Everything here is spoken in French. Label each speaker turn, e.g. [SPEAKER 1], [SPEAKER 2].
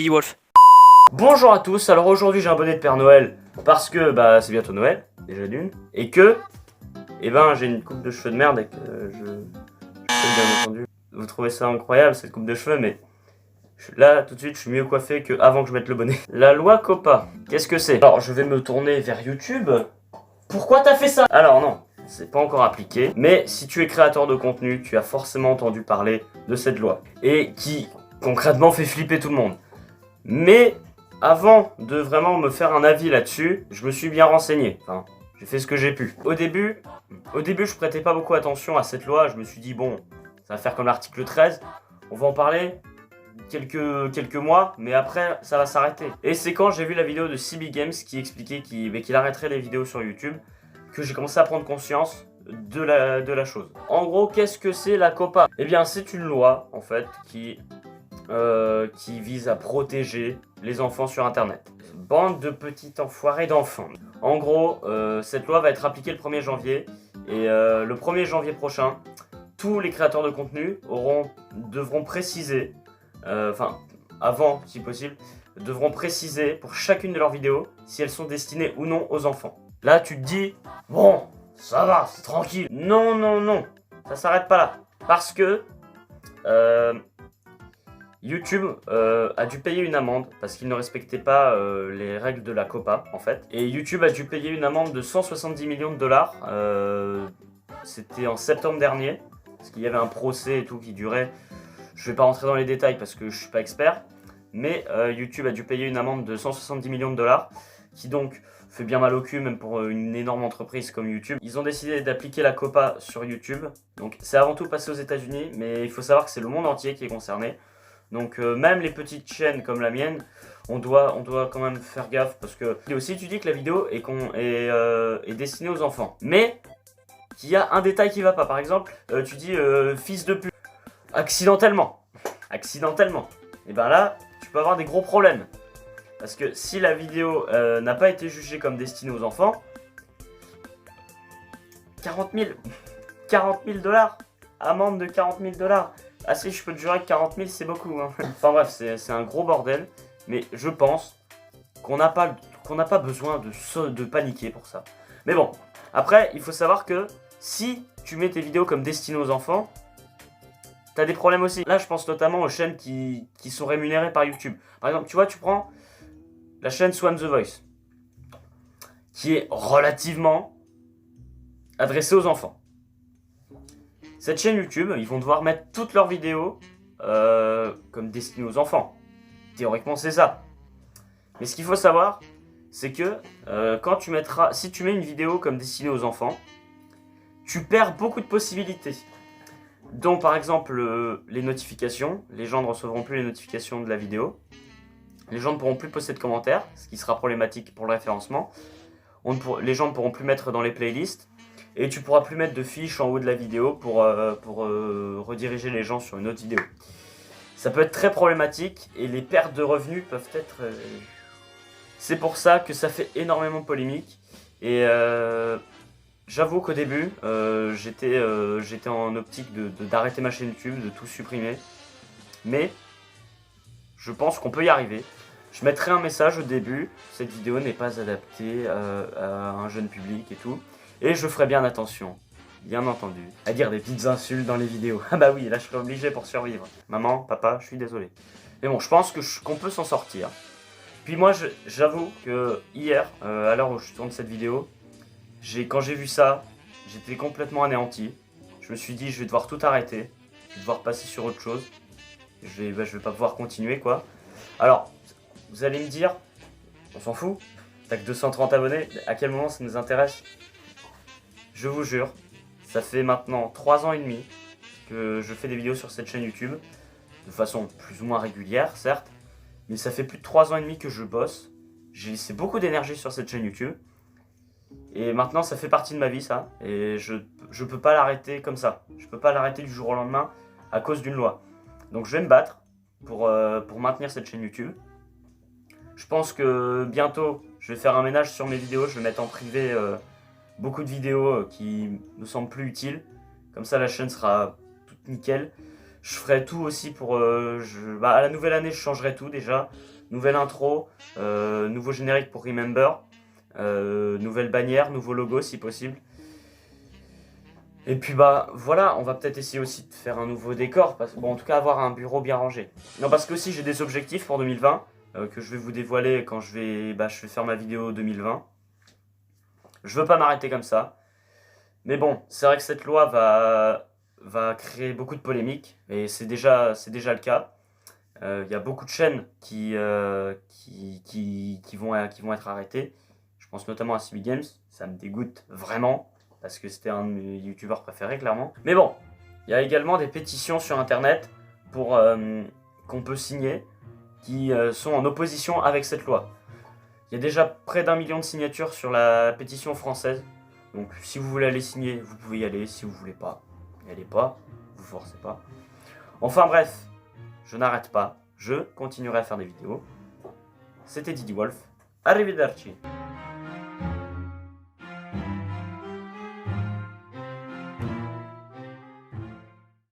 [SPEAKER 1] Lily Wolf.
[SPEAKER 2] Bonjour à tous, alors aujourd'hui j'ai un bonnet de Père Noël parce que bah c'est bientôt Noël, déjà d'une, et que j'ai une coupe de cheveux de merde et que je bien entendu. Vous trouvez ça incroyable cette coupe de cheveux, mais là tout de suite je suis mieux coiffé que avant que je mette le bonnet. La loi COPPA, qu'est-ce que c'est? Alors je vais me tourner vers YouTube. Pourquoi t'as fait ça? Alors non, c'est pas encore appliqué, mais si tu es créateur de contenu, tu as forcément entendu parler de cette loi et qui concrètement fait flipper tout le monde. Mais avant de vraiment me faire un avis là-dessus, je me suis bien renseigné. Enfin, j'ai fait ce que j'ai pu. Au début, je prêtais pas beaucoup attention à cette loi. Je me suis dit, bon, ça va faire comme l'article 13. On va en parler quelques mois, mais après, ça va s'arrêter. Et c'est quand j'ai vu la vidéo de CB Games qui expliquait qu'il arrêterait les vidéos sur YouTube que j'ai commencé à prendre conscience de la chose. En gros, qu'est-ce que c'est la COPPA? Eh bien, c'est une loi, en fait, qui vise à protéger les enfants sur internet. Bande de petits enfoirés d'enfants. En gros, cette loi va être appliquée le 1er janvier et le 1er janvier prochain, tous les créateurs de contenu devront préciser, avant si possible, devront préciser pour chacune de leurs vidéos si elles sont destinées ou non aux enfants. Là tu te dis, bon, ça va, c'est tranquille. Non, non, non, ça s'arrête pas là. Parce que YouTube a dû payer une amende parce qu'il ne respectait pas les règles de la COPPA en fait. Et YouTube a dû payer une amende de 170 millions de dollars. C'était en septembre dernier. Parce qu'il y avait un procès et tout qui durait. Je vais pas rentrer dans les détails parce que je suis pas expert. Mais YouTube a dû payer une amende de 170 millions de dollars. Qui donc fait bien mal au cul même pour une énorme entreprise comme YouTube. Ils ont décidé d'appliquer la COPPA sur YouTube. Donc c'est avant tout passé aux États-Unis. Mais il faut savoir que c'est le monde entier qui est concerné. Donc même les petites chaînes comme la mienne, on doit quand même faire gaffe parce que aussi tu dis que la vidéo est destinée aux enfants. Mais qu'il y a un détail qui va pas. Par exemple, tu dis fils de pute accidentellement. Et ben là, tu peux avoir des gros problèmes. Parce que si la vidéo n'a pas été jugée comme destinée aux enfants, 40 000 dollars, amende de 40 000 dollars. Ah si, je peux te jurer que 40 000 c'est beaucoup. Hein. Enfin bref, c'est un gros bordel. Mais je pense qu'on n'a pas besoin de paniquer pour ça. Mais bon, après, il faut savoir que si tu mets tes vidéos comme destinées aux enfants, t'as des problèmes aussi. Là, je pense notamment aux chaînes qui sont rémunérées par YouTube. Par exemple, tu vois, tu prends la chaîne Swan The Voice, qui est relativement adressée aux enfants. Cette chaîne YouTube, ils vont devoir mettre toutes leurs vidéos comme destinées aux enfants. Théoriquement, c'est ça. Mais ce qu'il faut savoir, c'est que si tu mets une vidéo comme destinée aux enfants, tu perds beaucoup de possibilités. Donc, par exemple, les notifications. Les gens ne recevront plus les notifications de la vidéo. Les gens ne pourront plus poster de commentaires, ce qui sera problématique pour le référencement. Les gens ne pourront plus mettre dans les playlists. Et tu pourras plus mettre de fiches en haut de la vidéo pour rediriger les gens sur une autre vidéo. Ça peut être très problématique et les pertes de revenus peuvent être... C'est pour ça que ça fait énormément polémique. Et j'avoue qu'au début, j'étais en optique d'arrêter ma chaîne YouTube, de tout supprimer. Mais je pense qu'on peut y arriver. Je mettrai un message au début, cette vidéo n'est pas adaptée à un jeune public et tout. Et je ferai bien attention, bien entendu, à dire des petites insultes dans les vidéos. Ah bah oui, là je serai obligé pour survivre. Maman, papa, je suis désolé. Mais bon, je pense qu'on peut s'en sortir. Puis moi, j'avoue que hier, à l'heure où je tourne cette vidéo, quand j'ai vu ça, j'étais complètement anéanti. Je me suis dit, je vais devoir tout arrêter. Je vais devoir passer sur autre chose. Je vais pas pouvoir continuer, quoi. Alors, vous allez me dire, on s'en fout. T'as que 230 abonnés, à quel moment ça nous intéresse? Je vous jure, ça fait maintenant 3 ans et demi que je fais des vidéos sur cette chaîne YouTube, de façon plus ou moins régulière, certes, mais ça fait plus de 3 ans et demi que je bosse. J'ai laissé beaucoup d'énergie sur cette chaîne YouTube, et maintenant ça fait partie de ma vie, ça, et je peux pas l'arrêter comme ça. Je peux pas l'arrêter du jour au lendemain à cause d'une loi. Donc je vais me battre pour maintenir cette chaîne YouTube. Je pense que bientôt, je vais faire un ménage sur mes vidéos, je vais mettre en privé beaucoup de vidéos qui me semblent plus utiles. Comme ça, la chaîne sera toute nickel. Je ferai tout aussi pour... à la nouvelle année, je changerai tout déjà. nouvelle intro, nouveau générique pour Remember, nouvelle bannière, nouveau logo si possible. Et puis bah voilà, on va peut-être essayer aussi de faire un nouveau décor, bon en tout cas avoir un bureau bien rangé. Non parce que aussi j'ai des objectifs pour 2020, que je vais vous dévoiler quand je vais faire ma vidéo 2020. Je veux pas m'arrêter comme ça. Mais bon, c'est vrai que cette loi va créer beaucoup de polémiques, et c'est déjà le cas. Il y a beaucoup de chaînes qui vont être arrêtées. Je pense notamment à CB Games, ça me dégoûte vraiment, parce que c'était un de mes youtubeurs préférés, clairement. Mais bon, il y a également des pétitions sur internet qu'on peut signer, qui sont en opposition avec cette loi. Il y a déjà près d'1 million de signatures sur la pétition française. Donc si vous voulez aller signer, vous pouvez y aller. Si vous voulez pas, n'y allez pas. Vous forcez pas. Enfin bref, je n'arrête pas. Je continuerai à faire des vidéos. C'était Didi Wolf. Arrivederci.